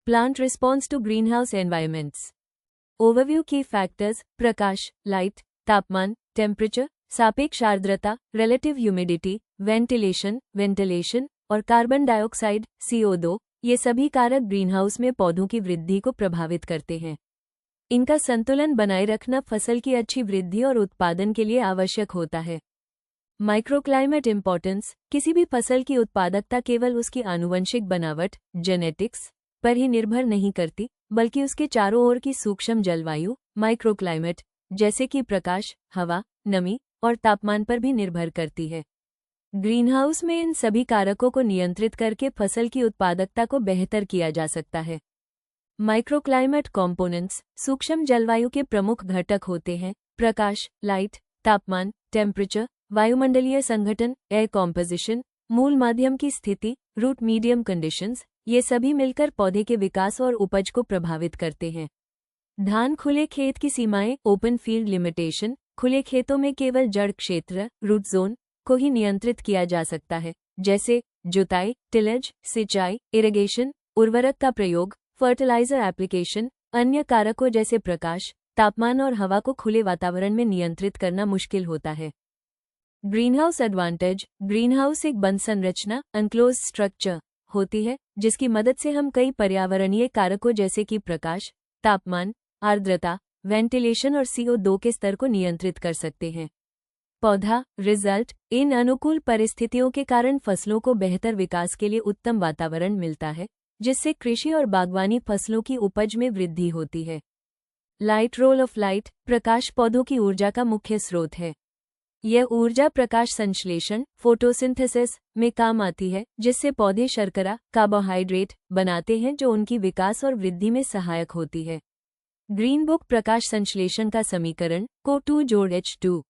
Plant response to greenhouse environments. Overview key factors: Prakash, light, तापमान, temperature, सापेक्ष आर्द्रता, relative humidity, ventilation और carbon dioxide CO2, ये सभी कारक ग्रीनहाउस में पौधों की वृद्धि को प्रभावित करते हैं। इनका संतुलन बनाए रखना फसल की अच्छी वृद्धि और उत्पादन के लिए आवश्यक होता है। माइक्रोक्लाइमेट इंपॉर्टेंस: किसी भी फसल की उत्पादकता केवल उसकी आनुवंशिक बनावट जेनेटिक्स पर ही निर्भर नहीं करती, बल्कि उसके चारों ओर की सूक्ष्म जलवायु माइक्रोक्लाइमेट जैसे कि प्रकाश, हवा, नमी और तापमान पर भी निर्भर करती है। ग्रीनहाउस में इन सभी कारकों को नियंत्रित करके फसल की उत्पादकता को बेहतर किया जा सकता है। माइक्रोक्लाइमेट कंपोनेंट्स सूक्ष्म जलवायु के प्रमुख घटक होते हैं: प्रकाश, लाइट, तापमान, टेम्परेचर, वायुमंडलीय संगठन, एयर कॉम्पोजिशन, मूल माध्यम की स्थिति, रूट मीडियम कंडीशंस, ये सभी मिलकर पौधे के विकास और उपज को प्रभावित करते हैं। धान खुले खेत की सीमाएं ओपन फील्ड लिमिटेशन: खुले खेतों में केवल जड़ क्षेत्र रूट जोन को ही नियंत्रित किया जा सकता है, जैसे जुताई, टिलेज, सिंचाई, इरिगेशन, उर्वरक का प्रयोग, फर्टिलाइजर एप्लीकेशन। अन्य कारकों जैसे प्रकाश, तापमान और हवा को खुले वातावरण में नियंत्रित करना मुश्किल होता है। ग्रीनहाउस एडवांटेज: ग्रीनहाउस एक बंद संरचना अनक्लोज स्ट्रक्चर होती है, जिसकी मदद से हम कई पर्यावरणीय कारकों जैसे कि प्रकाश, तापमान, आर्द्रता, वेंटिलेशन और CO2 के स्तर को नियंत्रित कर सकते हैं। पौधा रिजल्ट: इन अनुकूल परिस्थितियों के कारण फसलों को बेहतर विकास के लिए उत्तम वातावरण मिलता है, जिससे कृषि और बागवानी फसलों की उपज में वृद्धि होती है। लाइट रोल ऑफ लाइट: प्रकाश पौधों की ऊर्जा का मुख्य स्रोत है। यह ऊर्जा प्रकाश संश्लेषण फोटोसिंथेसिस में काम आती है, जिससे पौधे शर्करा कार्बोहाइड्रेट बनाते हैं जो उनकी विकास और वृद्धि में सहायक होती है। ग्रीन बुक प्रकाश संश्लेषण का समीकरण CO2 जोड़ H2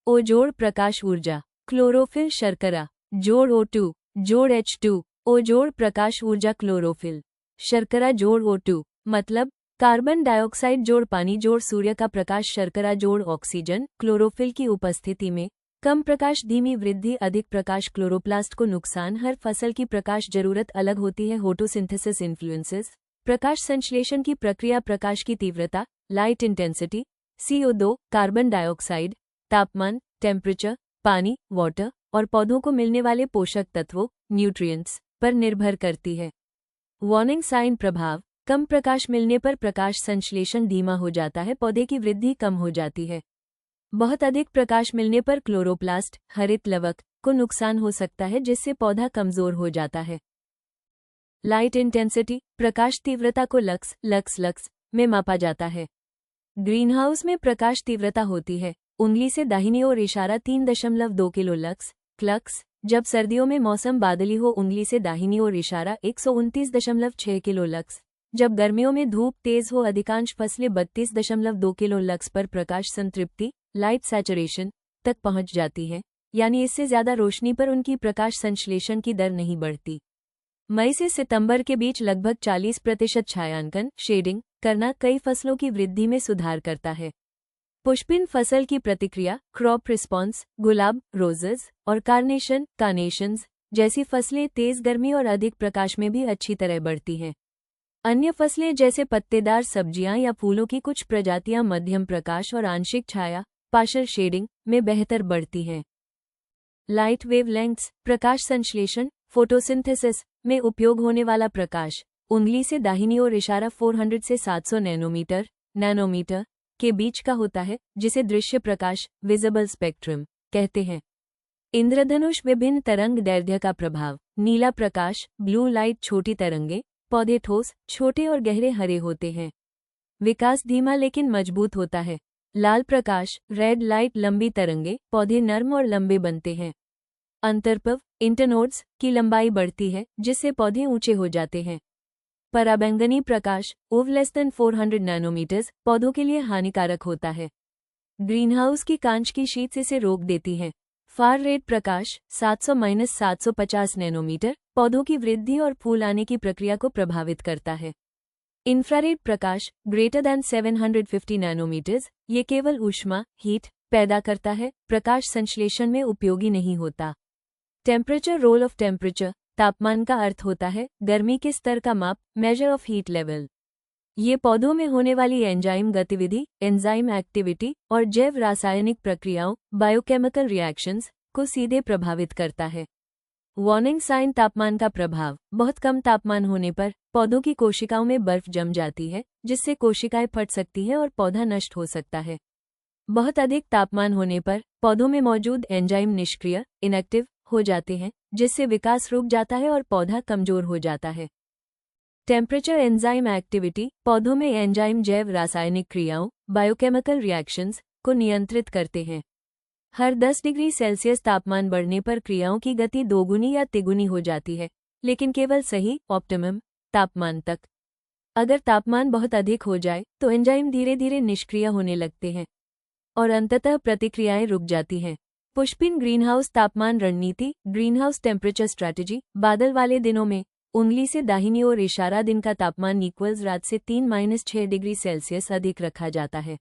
O जोड़ प्रकाश ऊर्जा, क्लोरोफिल शर्करा जोड़ O2 जोड़ H2 O जोड़ प्रकाश ऊर्जा, क्लोरोफिल शर्करा जोड़ O2 मतलब कार्बन डाइऑक्साइड जोड़ पानी जोड़ सूर्य का प्रकाश शर्करा जोड़ ऑक्सीजन। क्लोरोफिल की उपस्थिति में कम प्रकाश, धीमी वृद्धि, अधिक प्रकाश, क्लोरोप्लास्ट को नुकसान। हर फसल की प्रकाश जरूरत अलग होती है। फोटोसिंथेसिस इन्फ्लुएंसेस प्रकाश संश्लेषण की प्रक्रिया, प्रकाश की तीव्रता, light intensity, CO2 carbon dioxide, तापमान, टेम्परेचर, पानी वाटर और पौधों को मिलने वाले पोषक तत्वों न्यूट्रिएंट्स पर निर्भर करती है। वार्निंग साइन प्रभाव: कम प्रकाश मिलने पर प्रकाश संश्लेषण धीमा हो जाता है, पौधे की वृद्धि कम हो जाती है। बहुत अधिक प्रकाश मिलने पर क्लोरोप्लास्ट हरित लवक को नुकसान हो सकता है, जिससे पौधा कमजोर हो जाता है। लाइट इंटेंसिटी प्रकाश तीव्रता को लक्स में मापा जाता है। ग्रीनहाउस में प्रकाश तीव्रता होती है उंगली से दाहिनी ओर इशारा 3.2 किलो लक्स। जब सर्दियों में मौसम बादली हो उंगली से दाहिनी ओर इशारा 129.6 किलो लक्स। जब गर्मियों में धूप तेज हो अधिकांश फसलें 32.2 किलो लक्स पर प्रकाश संतृप्ति लाइट सैचुरेशन तक पहुंच जाती हैं, यानी इससे ज्यादा रोशनी पर उनकी प्रकाश संश्लेषण की दर नहीं बढ़ती। मई से सितंबर के बीच लगभग 40% छायांकन शेडिंग करना कई फसलों की वृद्धि में सुधार करता है। पुष्पिन फसल की प्रतिक्रिया क्रॉप रिस्पॉन्स गुलाब रोजेस और कार्नेशंस जैसी फसलें तेज गर्मी और अधिक प्रकाश में भी अच्छी तरह बढ़ती हैं। अन्य फसलें जैसे पत्तेदार सब्जियां या फूलों की कुछ प्रजातियां मध्यम प्रकाश और आंशिक छाया पार्शियल शेडिंग में बेहतर बढ़ती हैं। लाइट वेवलेंथ्स प्रकाश संश्लेषण फोटोसिंथेसिस में उपयोग होने वाला प्रकाश उंगली से दाहिनी ओर इशारा 400 से 700 नैनोमीटर के बीच का होता है, जिसे दृश्य प्रकाश विजिबल स्पेक्ट्रम कहते हैं। इंद्रधनुष विभिन्न तरंग दैर्ध्य का प्रभाव नीला प्रकाश ब्लू लाइट छोटी तरंगे पौधे ठोस छोटे और गहरे हरे होते हैं। विकास धीमा लेकिन मजबूत होता है। लाल प्रकाश रेड लाइट लंबी तरंगे पौधे नर्म और लंबे बनते हैं। अंतर्पव इंटरनोड्स की लंबाई बढ़ती है, जिससे पौधे ऊंचे हो जाते हैं। पराबैंगनी प्रकाश ओव लेस देन 400 नैनोमीटर्स पौधों के लिए हानिकारक होता है। ग्रीनहाउस की कांच की शीट्स इसे रोक देती हैं। फार रेड प्रकाश 700-750 नैनोमीटर पौधों की वृद्धि और फूल आने की प्रक्रिया को प्रभावित करता है। इंफ्रारेड प्रकाश ग्रेटर दैन 750 नैनोमीटर्स ये केवल ऊष्मा हीट पैदा करता है, प्रकाश संश्लेषण में उपयोगी नहीं होता। टेम्परेचर रोल ऑफ टेम्परेचर तापमान का अर्थ होता है गर्मी के स्तर का माप, मेजर ऑफ हीट लेवल। ये पौधों में होने वाली एंजाइम गतिविधि, एंजाइम एक्टिविटी और जैव रासायनिक प्रक्रियाओं, बायोकेमिकल रिएक्शंस को सीधे प्रभावित करता है। वार्निंग साइन, तापमान का प्रभाव। बहुत कम तापमान होने पर पौधों की कोशिकाओं में बर्फ जम जाती है, जिससे कोशिकाएं फट सकती हैं और पौधा नष्ट हो सकता है। बहुत अधिक तापमान होने पर पौधों में मौजूद एंजाइम निष्क्रिय, इनएक्टिव हो जाते हैं, जिससे विकास रुक जाता है और पौधा कमजोर हो जाता है। टेम्परेचर एंजाइम एक्टिविटी, पौधों में एंजाइम जैव रासायनिक क्रियाओं, बायोकेमिकल रिएक्शंस को नियंत्रित करते हैं। हर 10 डिग्री सेल्सियस तापमान बढ़ने पर क्रियाओं की गति दोगुनी या तिगुनी हो जाती है, लेकिन केवल सही, ऑप्टिमम तापमान तक। अगर तापमान बहुत अधिक हो जाए तो एंजाइम धीरे धीरे निष्क्रिय होने लगते हैं और अंततः प्रतिक्रियाएं रुक जाती हैं। पुष्पिन ग्रीनहाउस तापमान रणनीति, ग्रीनहाउस टेम्परेचर स्ट्रैटेजी। बादल वाले दिनों में उंगली से दाहिनी ओर इशारा, दिन का तापमान इक्वल्स रात से 3-6 डिग्री सेल्सियस अधिक रखा जाता है।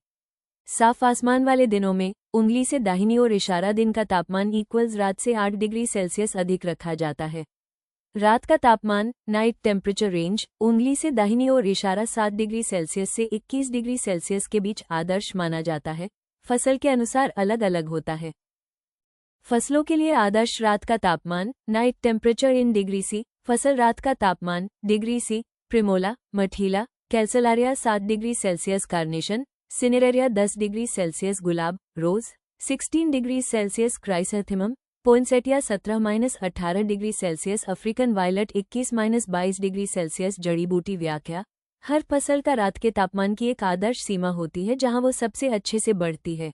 साफ आसमान वाले दिनों में उंगली से दाहिनी ओर इशारा, दिन का तापमान इक्वल्स रात से 8 डिग्री सेल्सियस अधिक रखा जाता है। रात का तापमान, नाइट टेम्परेचर रेंज, उंगली से दाहिनी ओर इशारा 7 डिग्री सेल्सियस से 21 डिग्री सेल्सियस के बीच आदर्श माना जाता है। फसल के अनुसार अलग अलग होता है। फसलों के लिए आदर्श रात का तापमान, night temperature in degree C. फसल रात का तापमान, डिग्री सी, प्रिमोला, मठीला, calceolaria 7 degree Celsius, carnation, cineraria 10 degree Celsius, गुलाब, rose 16 degree Celsius, chrysanthemum, poinsettia 17-18 degree Celsius, African violet 21-22 degree Celsius. जड़ी बूटी व्याख्या, हर फसल का रात के तापमान की एक आदर्श सीमा होती है जहां वो सबसे अच्छे से बढ़ती है।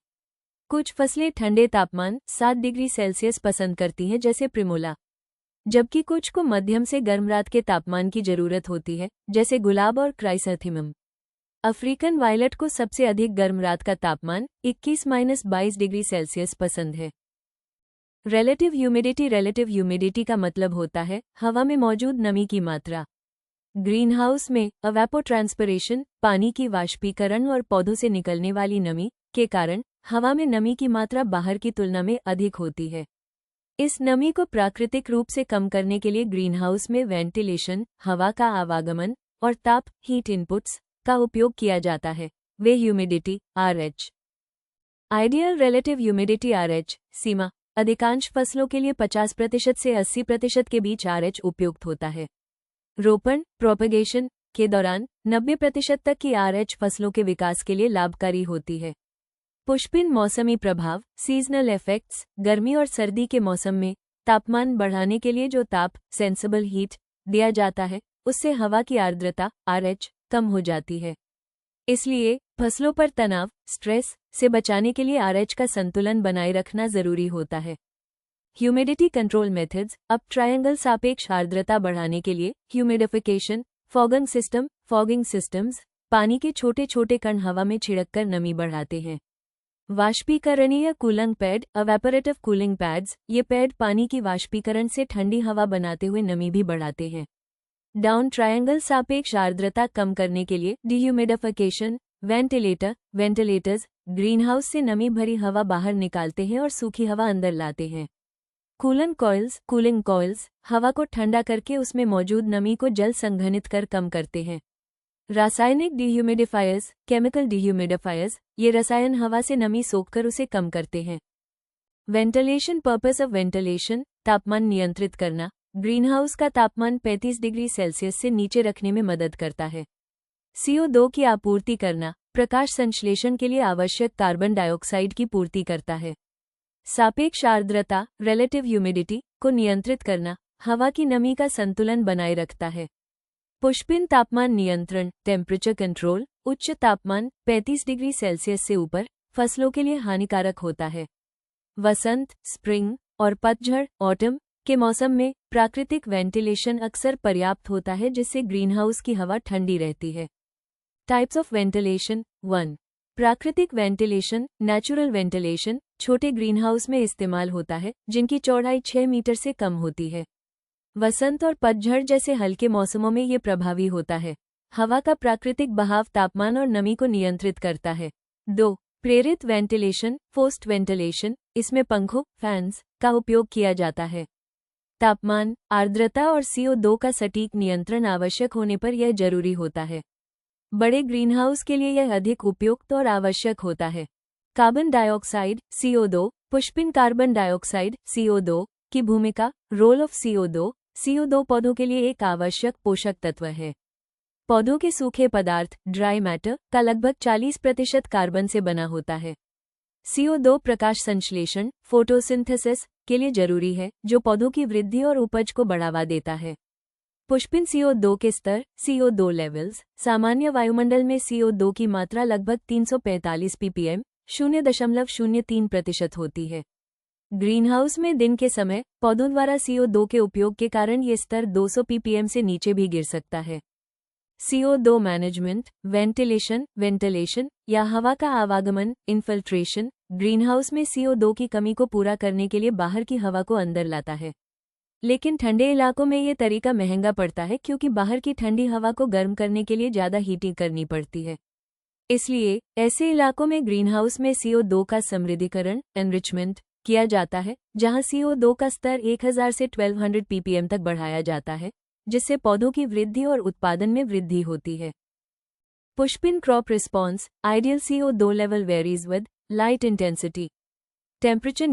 कुछ फसलें ठंडे तापमान 7 डिग्री सेल्सियस पसंद करती हैं, जैसे प्रिमोला, जबकि कुछ को मध्यम से गर्म रात के तापमान की जरूरत होती है, जैसे गुलाब और क्राइसैंथेमम। अफ्रीकन वायलट को सबसे अधिक गर्म रात का तापमान 21-22 डिग्री सेल्सियस पसंद है। रिलेटिव ह्यूमिडिटी, रिलेटिव ह्यूमिडिटी का मतलब होता है हवा में मौजूद नमी की मात्रा। ग्रीनहाउस में एवेपोट्रांसपिरेशन, पानी की वाष्पीकरण और पौधों से निकलने वाली नमी के कारण हवा में नमी की मात्रा बाहर की तुलना में अधिक होती है। इस नमी को प्राकृतिक रूप से कम करने के लिए ग्रीनहाउस में वेंटिलेशन, हवा का आवागमन और ताप, हीट इनपुट्स का उपयोग किया जाता है। वे humidity, RH, ideal relative humidity RH सीमा, अधिकांश फसलों के लिए 50% से 80% के बीच RH उपयुक्त होता है। रोपण, प्रोपगेशन के दौरान 90% तक की RH फसलों के विकास के लिए लाभकारी होती है। पुष्पिन मौसमी प्रभाव, सीजनल इफेक्ट्स, गर्मी और सर्दी के मौसम में तापमान बढ़ाने के लिए जो ताप, सेंसिबल हीट दिया जाता है, उससे हवा की आर्द्रता, RH, कम हो जाती है। इसलिए फसलों पर तनाव, स्ट्रेस से बचाने के लिए RH का संतुलन बनाए रखना जरूरी होता है। ह्यूमिडिटी कंट्रोल मेथड्स, अब ट्रायंगल सापेक्ष आर्द्रता बढ़ाने के लिए ह्यूमिडिफिकेशन, फॉगिंग सिस्टम्स, पानी के छोटे छोटे कण हवा में छिड़ककर नमी बढ़ाते हैं। वाष्पीकरणीय कूलिंग पैड, एवेपोरेटिव कूलिंग पैड्स, ये पैड पानी की वाष्पीकरण से ठंडी हवा बनाते हुए नमी भी बढ़ाते हैं। डाउन ट्रायंगल सापेक्ष आर्द्रता कम करने के लिए डिह्यूमिडिफिकेशन, वेंटिलेटर्स ग्रीनहाउस से नमी भरी हवा बाहर निकालते हैं और सूखी हवा अंदर लाते हैं। कूलिंग कॉइल्स हवा को ठंडा करके उसमें मौजूद नमी को जल संघनित कर कम करते हैं। रासायनिक डिह्यूमिडिफायर्स, केमिकल डिह्यूमिडिफायर्स, ये रसायन हवा से नमी सोखकर उसे कम करते हैं। वेंटिलेशन, पर्पस ऑफ वेंटिलेशन, तापमान नियंत्रित करना, ग्रीनहाउस का तापमान 35 डिग्री सेल्सियस से नीचे रखने में मदद करता है। CO2 की आपूर्ति करना, प्रकाश संश्लेषण के लिए आवश्यक कार्बन डाइऑक्साइड की पूर्ति करता है। सापेक्ष आर्द्रता, रिलेटिव ह्यूमिडिटी को नियंत्रित करना, हवा की नमी का संतुलन बनाए रखता है। पुष्पिन तापमान नियंत्रण, टेम्परेचर कंट्रोल, उच्च तापमान 35 डिग्री सेल्सियस से ऊपर फसलों के लिए हानिकारक होता है। वसंत, स्प्रिंग और पतझड़, ऑटम के मौसम में प्राकृतिक वेंटिलेशन अक्सर पर्याप्त होता है, जिससे ग्रीनहाउस की हवा ठंडी रहती है। Types of ventilation 1. प्राकृतिक वेंटिलेशन, नेचुरल वेंटिलेशन, छोटे ग्रीनहाउस में इस्तेमाल होता है, जिनकी चौड़ाई 6 मीटर से कम होती है। वसंत और पतझड़ जैसे हल्के मौसमों में ये प्रभावी होता है। हवा का प्राकृतिक बहाव तापमान और नमी को नियंत्रित करता है। 2. प्रेरित वेंटिलेशन, फोर्स्ड वेंटिलेशन, इसमें पंखों, फैंस का उपयोग किया जाता है। तापमान, आर्द्रता और CO2 का सटीक नियंत्रण आवश्यक होने पर यह जरूरी होता है। बड़े ग्रीनहाउस के लिए यह अधिक उपयुक्त और आवश्यक होता है। कार्बन डाइऑक्साइड CO2, पुष्पिन कार्बन डाइऑक्साइड CO2 की भूमिका, रोल ऑफ CO2। CO2 पौधों के लिए एक आवश्यक पोषक तत्व है। पौधों के सूखे पदार्थ ड्राई मैटर का लगभग 40% कार्बन से बना होता है। CO2 प्रकाश संश्लेषण फोटोसिंथेसिस के लिए जरूरी है, जो पौधों की वृद्धि और उपज को बढ़ावा देता है। पुष्पिन CO2 के स्तर CO2 लेवल्स, सामान्य वायुमंडल में CO2 की मात्रा लगभग 345 ppm 0.03% होती है। ग्रीनहाउस में दिन के समय पौधों द्वारा CO2 के उपयोग के कारण ये स्तर 200 ppm से नीचे भी गिर सकता है। CO2 मैनेजमेंट, वेंटिलेशन या हवा का आवागमन इन्फिल्ट्रेशन ग्रीनहाउस में CO2 की कमी को पूरा करने के लिए बाहर की हवा को अंदर लाता है। लेकिन ठंडे इलाकों में ये तरीका महंगा पड़ता है, क्योंकि बाहर की ठंडी हवा को गर्म करने के लिए ज़्यादा हीटिंग करनी पड़ती है। इसलिए ऐसे इलाकों में ग्रीनहाउस में CO2 का समृद्धीकरण एनरिचमेंट किया जाता है, जहां CO2 का स्तर 1000 से 1200 ppm तक बढ़ाया जाता है, जिससे पौधों की वृद्धि और उत्पादन में वृद्धि होती है। पुष्पिन crop response, ideal CO2 level varies with light intensity, temperature